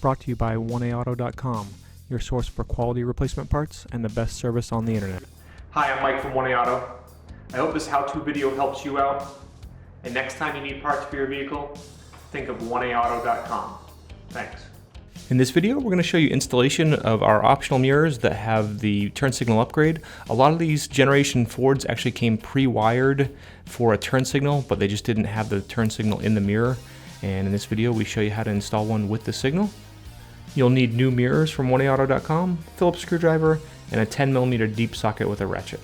brought to you by 1AAuto.com, your source for quality replacement parts and the best service on the internet. Hi, I'm Mike from 1AAuto. I hope this how-to video helps you out. And next time you need parts for your vehicle, think of 1AAuto.com. Thanks. In this video, we're going to show you installation of our optional mirrors that have the turn signal upgrade. A lot of these generation Fords actually came pre-wired for a turn signal, but they just didn't have the turn signal in the mirror. And in this video, we show you how to install one with the signal. You'll need new mirrors from 1AAuto.com, Phillips screwdriver, and a 10mm deep socket with a ratchet.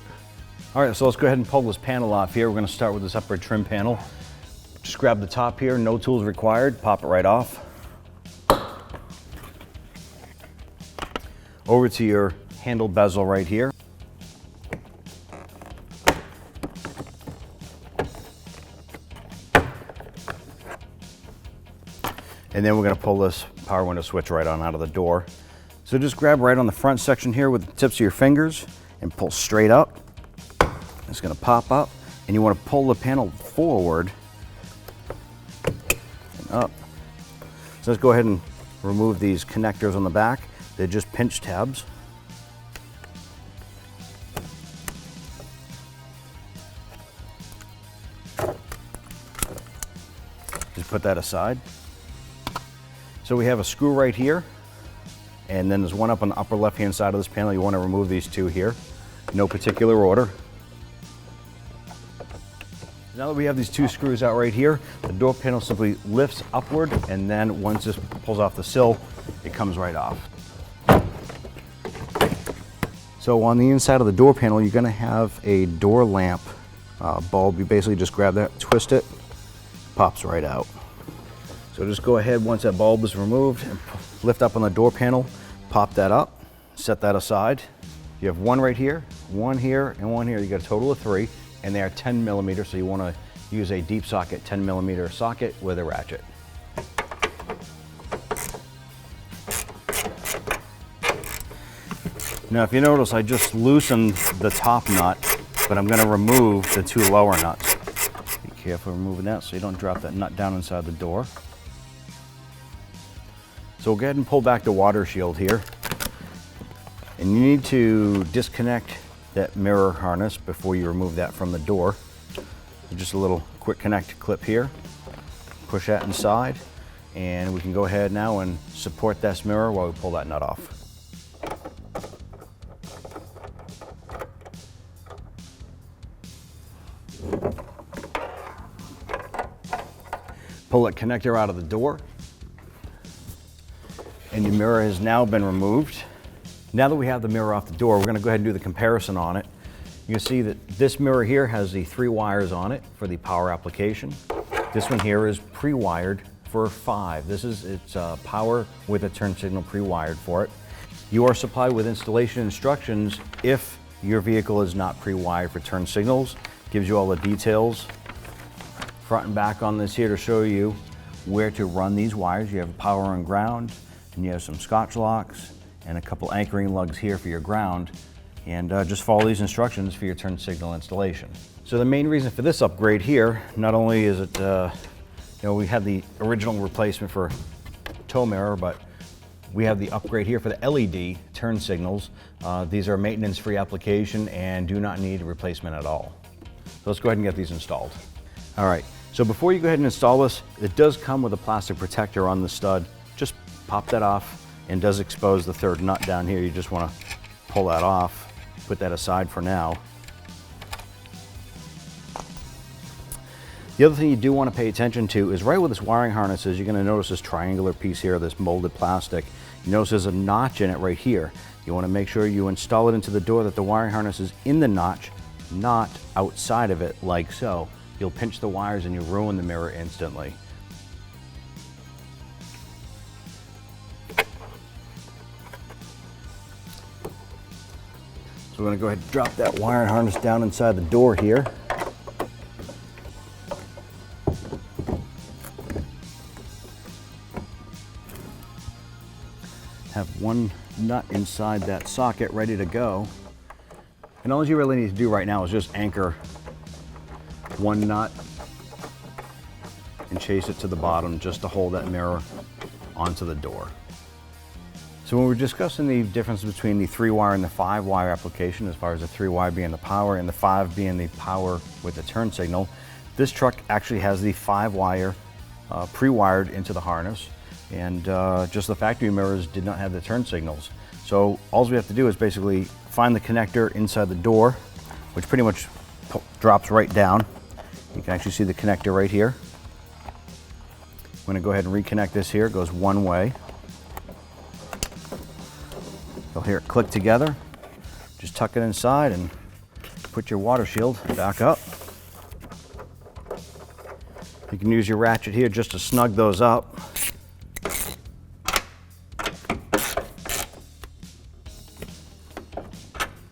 All right, so let's go ahead and pull this panel off here. We're going to start with this upper trim panel. Just grab the top here, no tools required, pop it right off. Over to your handle bezel right here. And then we're going to pull this power window switch right on out of the door. So just grab right on the front section here with the tips of your fingers and pull straight up. It's going to pop up, and you want to pull the panel forward and up. So let's go ahead and remove these connectors on the back. They're just pinch tabs. Just put that aside. So we have a screw right here, and then there's one up on the upper left-hand side of this panel. You want to remove these two here. No particular order. Now that we have these two screws out right here, the door panel simply lifts upward, and then once this pulls off the sill, it comes right off. So on the inside of the door panel, you're going to have a door lamp bulb. You basically just grab that, twist it, pops right out. So just go ahead, once that bulb is removed, and lift up on the door panel, pop that up, set that aside. You have one right here, one here, and one here. You got a total of three, and they are 10mm, so you want to use a deep socket 10mm socket with a ratchet. Now if you notice, I just loosened the top nut, but I'm going to remove the two lower nuts. Be careful removing that so you don't drop that nut down inside the door. So we'll go ahead and pull back the water shield here. And you need to disconnect that mirror harness before you remove that from the door. So just a little quick connect clip here. Push that inside, and we can go ahead now and support this mirror while we pull that nut off. Pull that connector out of the door, and your mirror has now been removed. Now that we have the mirror off the door, we're going to go ahead and do the comparison on it. You can see that this mirror here has the 3 wires on it for the power application. This one here is pre-wired for 5. It's power with a turn signal pre-wired for it. You are supplied with installation instructions if your vehicle is not pre-wired for turn signals. Gives you all the details front and back on this here to show you where to run these wires. You have power and ground, and you have some Scotch locks and a couple anchoring lugs here for your ground, and just follow these instructions for your turn signal installation. So the main reason for this upgrade here, not only is it, we have the original replacement for tow mirror, but we have the upgrade here for the LED turn signals. These are maintenance-free application and do not need a replacement at all. So let's go ahead and get these installed. All right, so before you go ahead and install this, it does come with a plastic protector on the stud. Just pop that off, and does expose the third nut down here. You just want to pull that off, put that aside for now. The other thing you do want to pay attention to is right where this wiring harness is, you're going to notice this triangular piece here, this molded plastic. You notice there's a notch in it right here. You want to make sure you install it into the door that the wiring harness is in the notch, not outside of it like so. You'll pinch the wires and you'll ruin the mirror instantly. So we're going to go ahead and drop that wiring harness down inside the door here. Have one nut inside that socket ready to go. And all you really need to do right now is just anchor one nut and chase it to the bottom just to hold that mirror onto the door. So when we're discussing the difference between the 3-wire and the 5-wire application, as far as the 3-wire being the power and the 5 being the power with the turn signal, this truck actually has the 5-wire pre-wired into the harness, and just the factory mirrors did not have the turn signals. So all we have to do is basically find the connector inside the door, which pretty much drops right down. You can actually see the connector right here. I'm going to go ahead and reconnect this here. It goes one way. You'll hear it click together. Just tuck it inside and put your water shield back up. You can use your ratchet here just to snug those up.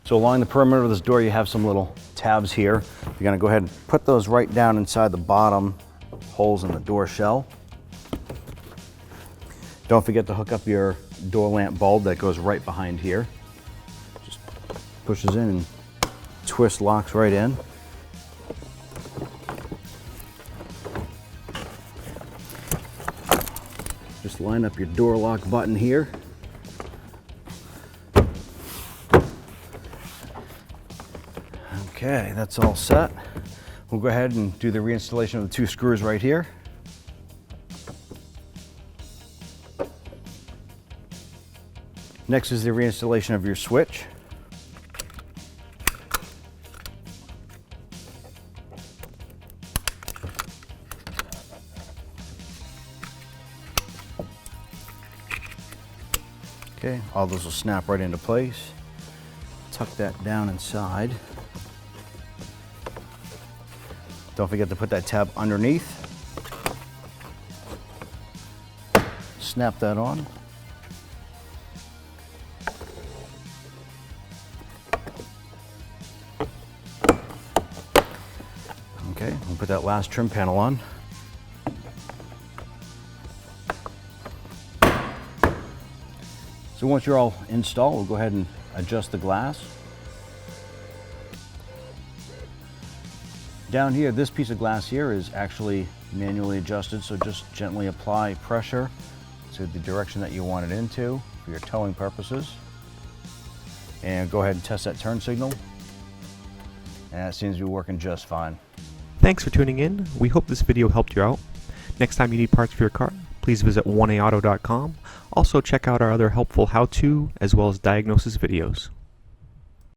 So along the perimeter of this door, you have some little tabs here. You're gonna go ahead and put those right down inside the bottom holes in the door shell. Don't forget to hook up your door lamp bulb that goes right behind here. Just pushes in and twist, locks right in. Just line up your door lock button here. Okay, that's all set. We'll go ahead and do the reinstallation of the 2 screws right here. Next is the reinstallation of your switch. Okay, all those will snap right into place. Tuck that down inside. Don't forget to put that tab underneath. Snap that on. Okay, we'll put that last trim panel on. So once you're all installed, we'll go ahead and adjust the glass. Down here, this piece of glass here is actually manually adjusted, so just gently apply pressure to the direction that you want it into for your towing purposes. And go ahead and test that turn signal. And it seems to be working just fine. Thanks for tuning in. We hope this video helped you out. Next time you need parts for your car, please visit 1aauto.com. Also check out our other helpful how-to as well as diagnosis videos.